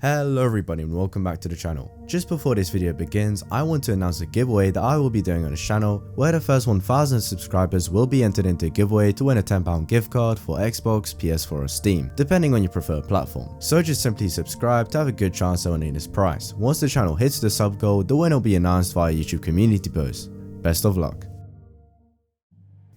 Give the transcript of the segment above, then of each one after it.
Hello everybody and welcome back to the channel. Just before this video begins, I want to announce a giveaway that I will be doing on this channel, where the first 1000 subscribers will be entered into a giveaway to win a £10 gift card for Xbox, PS4 or Steam, depending on your preferred platform. So just simply subscribe to have a good chance of winning this prize. Once the channel hits the sub goal, the winner will be announced via YouTube community post. Best of luck.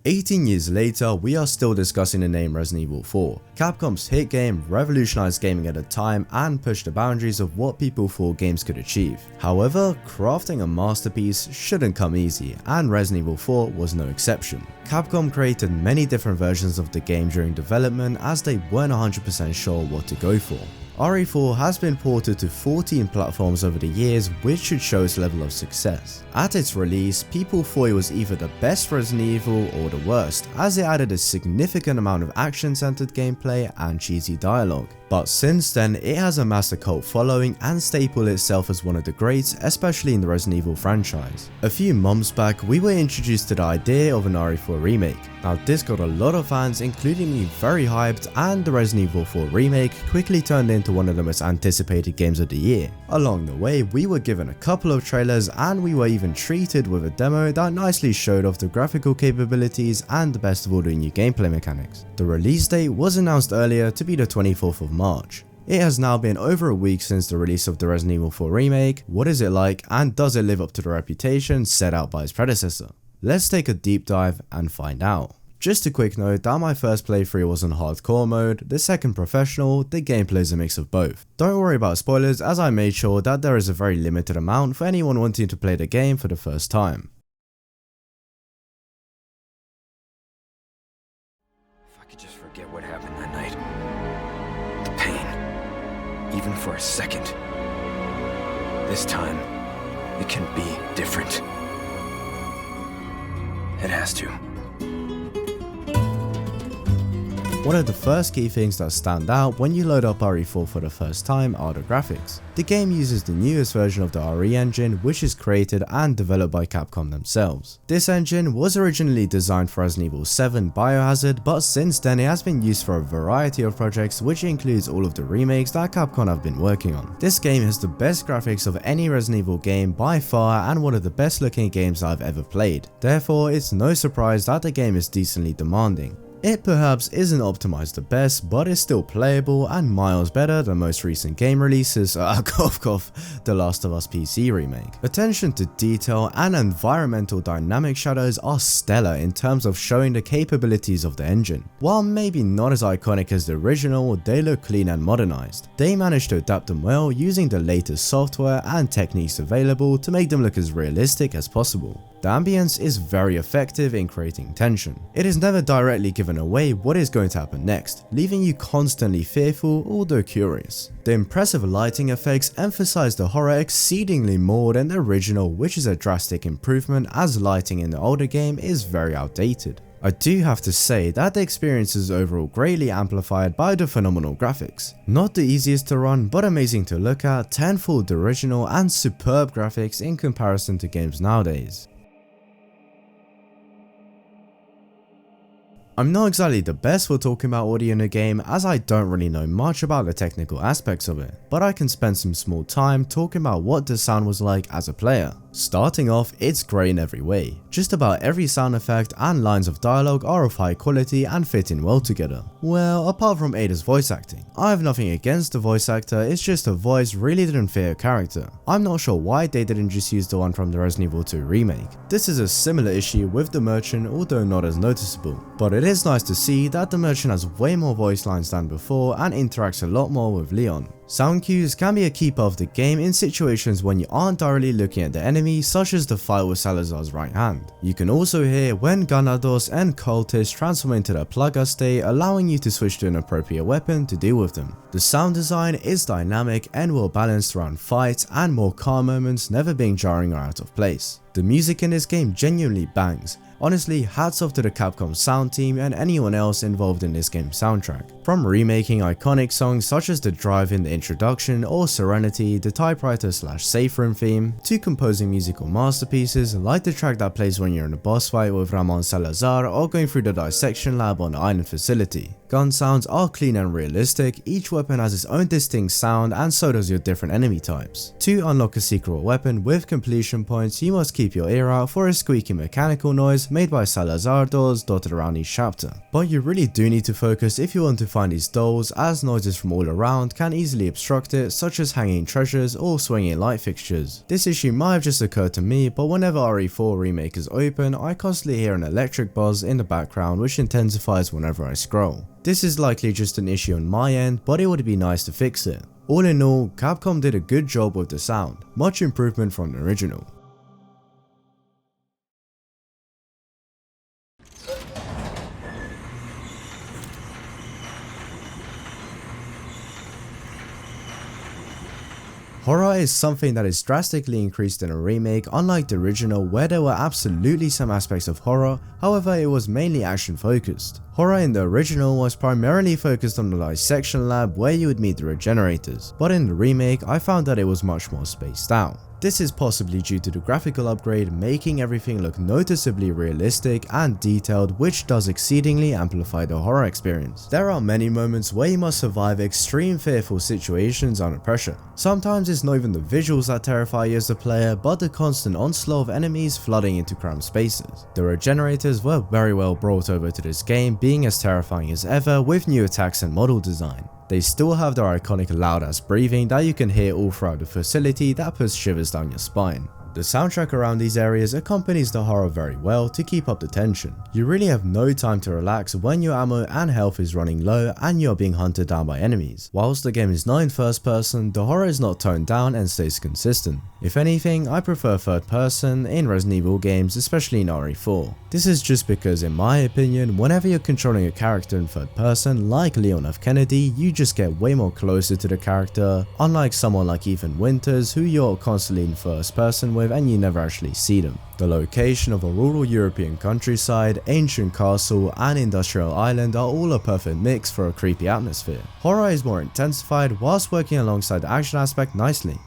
18 years later, we are still discussing the name Resident Evil 4. Capcom's hit game revolutionized gaming at the time and pushed the boundaries of what people thought games could achieve. However, crafting a masterpiece shouldn't come easy, and Resident Evil 4 was no exception. Capcom created many different versions of the game during development as they weren't 100% sure what to go for. RE4 has been ported to 14 platforms over the years, which should show its level of success. At its release, people thought it was either the best Resident Evil or the worst, as it added a significant amount of action-centered gameplay and cheesy dialogue. But since then, it has amassed a cult following and stapled itself as one of the greats, especially in the Resident Evil franchise. A few months back, we were introduced to the idea of an RE4 remake. Now this got a lot of fans, including me, very hyped, and the Resident Evil 4 remake quickly turned into one of the most anticipated games of the year. Along the way, we were given a couple of trailers and we were even treated with a demo that nicely showed off the graphical capabilities and the best of all the new gameplay mechanics. The release date was announced earlier to be the 24th of March. It has now been over a week since the release of the Resident Evil 4 remake. What is it like, and does it live up to the reputation set out by its predecessor? Let's take a deep dive and find out. Just a quick note that my first playthrough was on hardcore mode, the second professional, the gameplay is a mix of both. Don't worry about spoilers, as I made sure that there is a very limited amount for anyone wanting to play the game for the first time. If I could just forget what happened that night. The pain. Even for a second. This time, it can be different. It has to. One of the first key things that stand out when you load up RE4 for the first time are the graphics. The game uses the newest version of the RE engine, which is created and developed by Capcom themselves. This engine was originally designed for Resident Evil 7 Biohazard, but since then it has been used for a variety of projects, which includes all of the remakes that Capcom have been working on. This game has the best graphics of any Resident Evil game by far and one of the best looking games I've ever played. Therefore, it's no surprise that the game is decently demanding. It perhaps isn't optimized the best, but is still playable and miles better than most recent game releases, The Last of Us PC remake. Attention to detail and environmental dynamic shadows are stellar in terms of showing the capabilities of the engine. While maybe not as iconic as the original, they look clean and modernized. They managed to adapt them well using the latest software and techniques available to make them look as realistic as possible. The ambience is very effective in creating tension. It is never directly given away what is going to happen next, leaving you constantly fearful although curious. The impressive lighting effects emphasize the horror exceedingly more than the original, which is a drastic improvement as lighting in the older game is very outdated. I do have to say that the experience is overall greatly amplified by the phenomenal graphics. Not the easiest to run, but amazing to look at, tenfold the original, and superb graphics in comparison to games nowadays. I'm not exactly the best for talking about audio in a game, as I don't really know much about the technical aspects of it, but I can spend some small time talking about what the sound was like as a player. Starting off, it's great in every way. Just about every sound effect and lines of dialogue are of high quality and fit in well together. Well, apart from Ada's voice acting. I have nothing against the voice actor, it's just her voice really didn't fit her character. I'm not sure why they didn't just use the one from the Resident Evil 2 remake. This is a similar issue with the Merchant, although not as noticeable. But it is nice to see that the Merchant has way more voice lines than before and interacts a lot more with Leon. Sound cues can be a key part of the game in situations when you aren't directly looking at the enemy, such as the fight with Salazar's right hand. You can also hear when Ganados and cultists transform into their Plaga state, allowing you to switch to an appropriate weapon to deal with them. The sound design is dynamic and well balanced around fights and more calm moments, never being jarring or out of place. The music in this game genuinely bangs. Honestly, hats off to the Capcom sound team and anyone else involved in this game's soundtrack. From remaking iconic songs such as the Drive in the introduction or Serenity, the typewriter/safe room theme, to composing musical masterpieces like the track that plays when you're in a boss fight with Ramon Salazar or going through the dissection lab on the island facility. Gun sounds are clean and realistic, each weapon has its own distinct sound and so does your different enemy types. To unlock a secret weapon with completion points, you must keep your ear out for a squeaky mechanical noise made by Salazar doors dotted around each chapter. But you really do need to focus if you want to find these doors, as noises from all around can easily obstruct it, such as hanging treasures or swinging light fixtures. This issue might have just occurred to me, but whenever RE4 Remake is open, I constantly hear an electric buzz in the background which intensifies whenever I scroll. This is likely just an issue on my end, but it would be nice to fix it. All in all, Capcom did a good job with the sound, much improvement from the original. Horror is something that is drastically increased in a remake, unlike the original where there were absolutely some aspects of horror, however it was mainly action focused. Horror in the original was primarily focused on the dissection lab where you would meet the regenerators, but in the remake I found that it was much more spaced out. This is possibly due to the graphical upgrade making everything look noticeably realistic and detailed, which does exceedingly amplify the horror experience. There are many moments where you must survive extreme fearful situations under pressure. Sometimes it's not even the visuals that terrify you as a player, but the constant onslaught of enemies flooding into cramped spaces. The regenerators were very well brought over to this game, being as terrifying as ever with new attacks and model design. They still have their iconic loud ass breathing that you can hear all throughout the facility that puts shivers down your spine. The soundtrack around these areas accompanies the horror very well to keep up the tension. You really have no time to relax when your ammo and health is running low and you are being hunted down by enemies. Whilst the game is not in first person, the horror is not toned down and stays consistent. If anything, I prefer third person in Resident Evil games, especially in RE4. This is just because in my opinion, whenever you're controlling a character in third person like Leon F. Kennedy, you just get way more closer to the character, unlike someone like Ethan Winters who you're constantly in first person with and you never actually see them. The location of a rural European countryside, ancient castle and industrial island are all a perfect mix for a creepy atmosphere. Horror is more intensified whilst working alongside the action aspect nicely.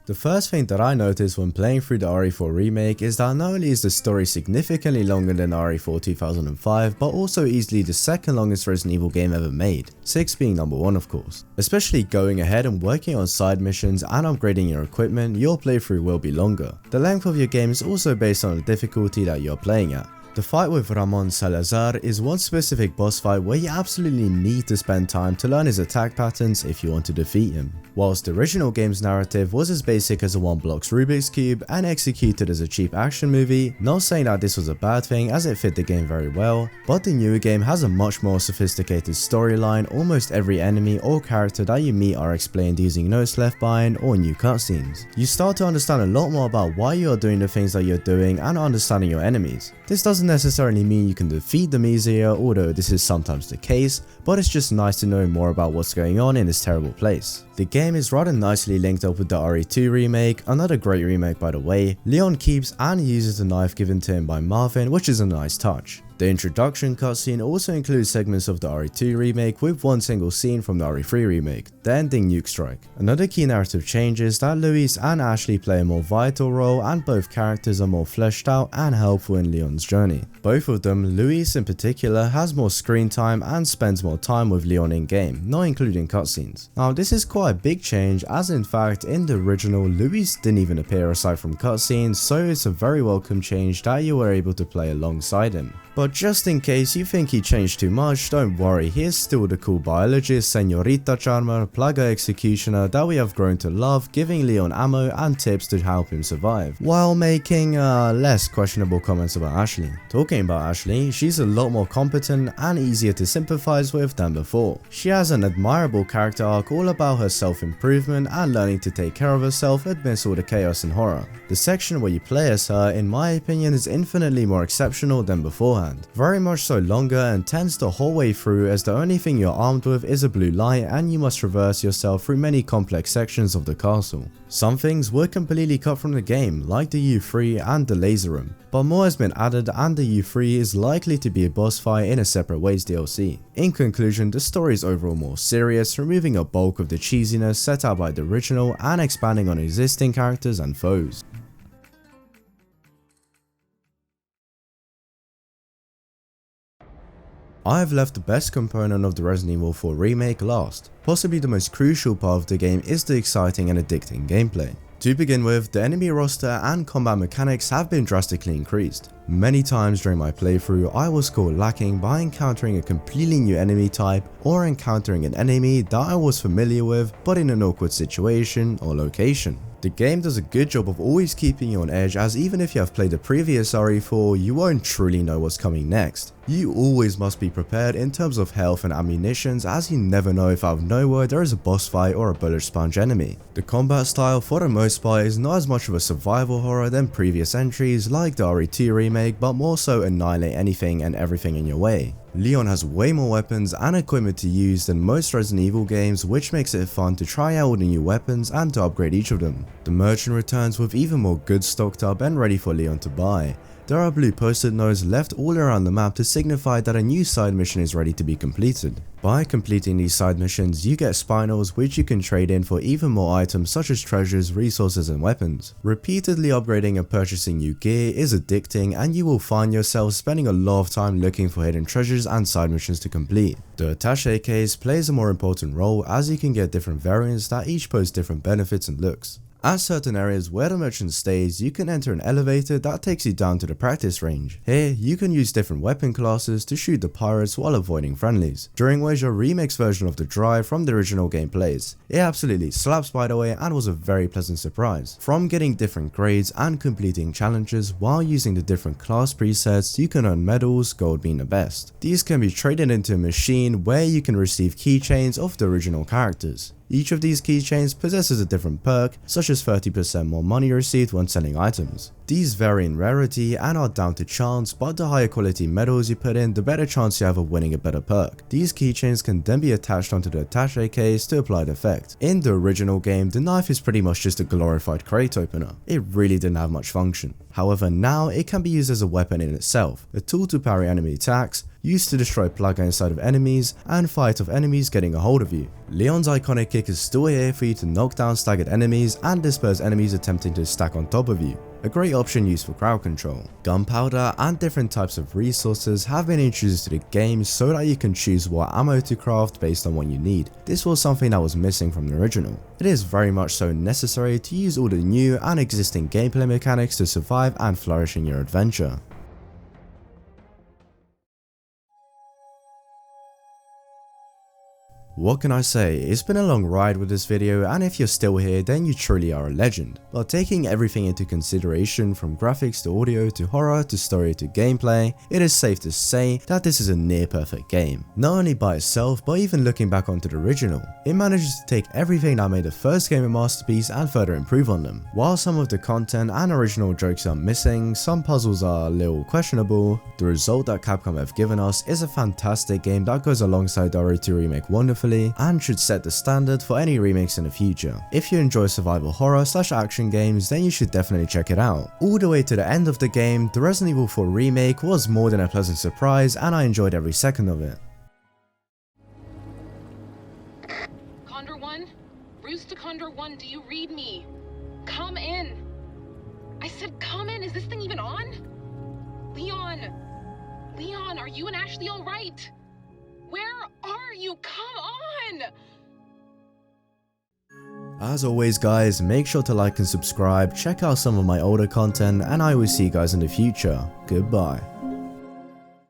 The first thing that I noticed when playing through the RE4 remake is that not only is the story significantly longer than RE4 2005, but also easily the second longest Resident Evil game ever made, 6 being number 1 of course. Especially going ahead and working on side missions and upgrading your equipment, your playthrough will be longer. The length of your game is also based on the difficulty that you are playing at. The fight with Ramon Salazar is one specific boss fight where you absolutely need to spend time to learn his attack patterns if you want to defeat him. Whilst the original game's narrative was as basic as a 1-block Rubik's Cube and executed as a cheap action movie, not saying that this was a bad thing as it fit the game very well, but the newer game has a much more sophisticated storyline. Almost every enemy or character that you meet are explained using notes left behind or new cutscenes. You start to understand a lot more about why you are doing the things that you're doing and understanding your enemies. This doesn't necessarily mean you can defeat them easier, although this is sometimes the case, but it's just nice to know more about what's going on in this terrible place. The game is rather nicely linked up with the RE2 remake, another great remake by the way. Leon keeps and uses the knife given to him by Marvin, which is a nice touch. The introduction cutscene also includes segments of the RE2 remake with one single scene from the RE3 remake, the ending nuke strike. Another key narrative change is that Luis and Ashley play a more vital role and both characters are more fleshed out and helpful in Leon's journey. Both of them, Luis in particular, has more screen time and spends more time with Leon in game, not including cutscenes. Now this is quite a big change as in fact in the original Luis didn't even appear aside from cutscenes, so it's a very welcome change that you were able to play alongside him. But just in case you think he changed too much, don't worry, he is still the cool biologist, Senorita Charmer, Plaga Executioner that we have grown to love, giving Leon ammo and tips to help him survive, while making less questionable comments about Ashley. Talking about Ashley, she's a lot more competent and easier to sympathize with than before. She has an admirable character arc all about her self-improvement and learning to take care of herself amidst all the chaos and horror. The section where you play as her, in my opinion, is infinitely more exceptional than beforehand. Very much so longer and tends the whole way through, as the only thing you're armed with is a blue light and you must traverse yourself through many complex sections of the castle. Some things were completely cut from the game, like the U3 and the laser room, but more has been added and the U3 is likely to be a boss fight in a separate Ways DLC. In conclusion, the story is overall more serious, removing a bulk of the cheesiness set out by the original and expanding on existing characters and foes. I've left the best component of the Resident Evil 4 remake last. Possibly the most crucial part of the game is the exciting and addicting gameplay. To begin with, the enemy roster and combat mechanics have been drastically increased. Many times during my playthrough, I was caught lacking by encountering a completely new enemy type or encountering an enemy that I was familiar with but in an awkward situation or location. The game does a good job of always keeping you on edge, as even if you have played the previous RE4, you won't truly know what's coming next. You always must be prepared in terms of health and ammunitions, as you never know if out of nowhere there is a boss fight or a bullet sponge enemy. The combat style for the most part is not as much of a survival horror than previous entries like the RE2 remake, but more so annihilate anything and everything in your way. Leon has way more weapons and equipment to use than most Resident Evil games, which makes it fun to try out all the new weapons and to upgrade each of them. The merchant returns with even more goods stocked up and ready for Leon to buy. There are blue post-it notes left all around the map to signify that a new side mission is ready to be completed. By completing these side missions, you get spinels which you can trade in for even more items such as treasures, resources and weapons. Repeatedly upgrading and purchasing new gear is addicting, and you will find yourself spending a lot of time looking for hidden treasures and side missions to complete. The attaché case plays a more important role, as you can get different variants that each pose different benefits and looks. At certain areas where the merchant stays, you can enter an elevator that takes you down to the practice range. Here, you can use different weapon classes to shoot the pirates while avoiding friendlies, during which your remix version of the drive from the original game plays. It absolutely slaps, by the way, and was a very pleasant surprise. From getting different grades and completing challenges while using the different class presets, you can earn medals, gold being the best. These can be traded into a machine where you can receive keychains of the original characters. Each of these keychains possesses a different perk, such as 30% more money received when selling items. These vary in rarity and are down to chance, but the higher quality medals you put in, the better chance you have of winning a better perk. These keychains can then be attached onto the attaché case to apply the effect. In the original game, the knife is pretty much just a glorified crate opener. It really didn't have much function. However, now it can be used as a weapon in itself, a tool to parry enemy attacks, used to destroy plug inside of enemies, and fight off enemies getting a hold of you. Leon's iconic kick is still here for you to knock down staggered enemies and disperse enemies attempting to stack on top of you. A great option used for crowd control. Gunpowder and different types of resources have been introduced to the game so that you can choose what ammo to craft based on what you need. This was something that was missing from the original. It is very much so necessary to use all the new and existing gameplay mechanics to survive and flourish in your adventure. What can I say, it's been a long ride with this video, and if you're still here then you truly are a legend. But taking everything into consideration, from graphics to audio to horror to story to gameplay, it is safe to say that this is a near perfect game. Not only by itself, but even looking back onto the original, it manages to take everything that made the first game a masterpiece and further improve on them. While some of the content and original jokes are missing, some puzzles are a little questionable, the result that Capcom have given us is a fantastic game that goes alongside the RE2 remake wonderfully and should set the standard for any remakes in the future. If you enjoy survival horror / action games, then you should definitely check it out. All the way to the end of the game, the Resident Evil 4 remake was more than a pleasant surprise, and I enjoyed every second of it. Condor 1? Rooster Condor 1, do you read me? Come in. I said come in, is this thing even on? Leon! Leon, are you and Ashley alright? Where are you? Come on! As always guys, make sure to like and subscribe, check out some of my older content, and I will see you guys in the future. Goodbye.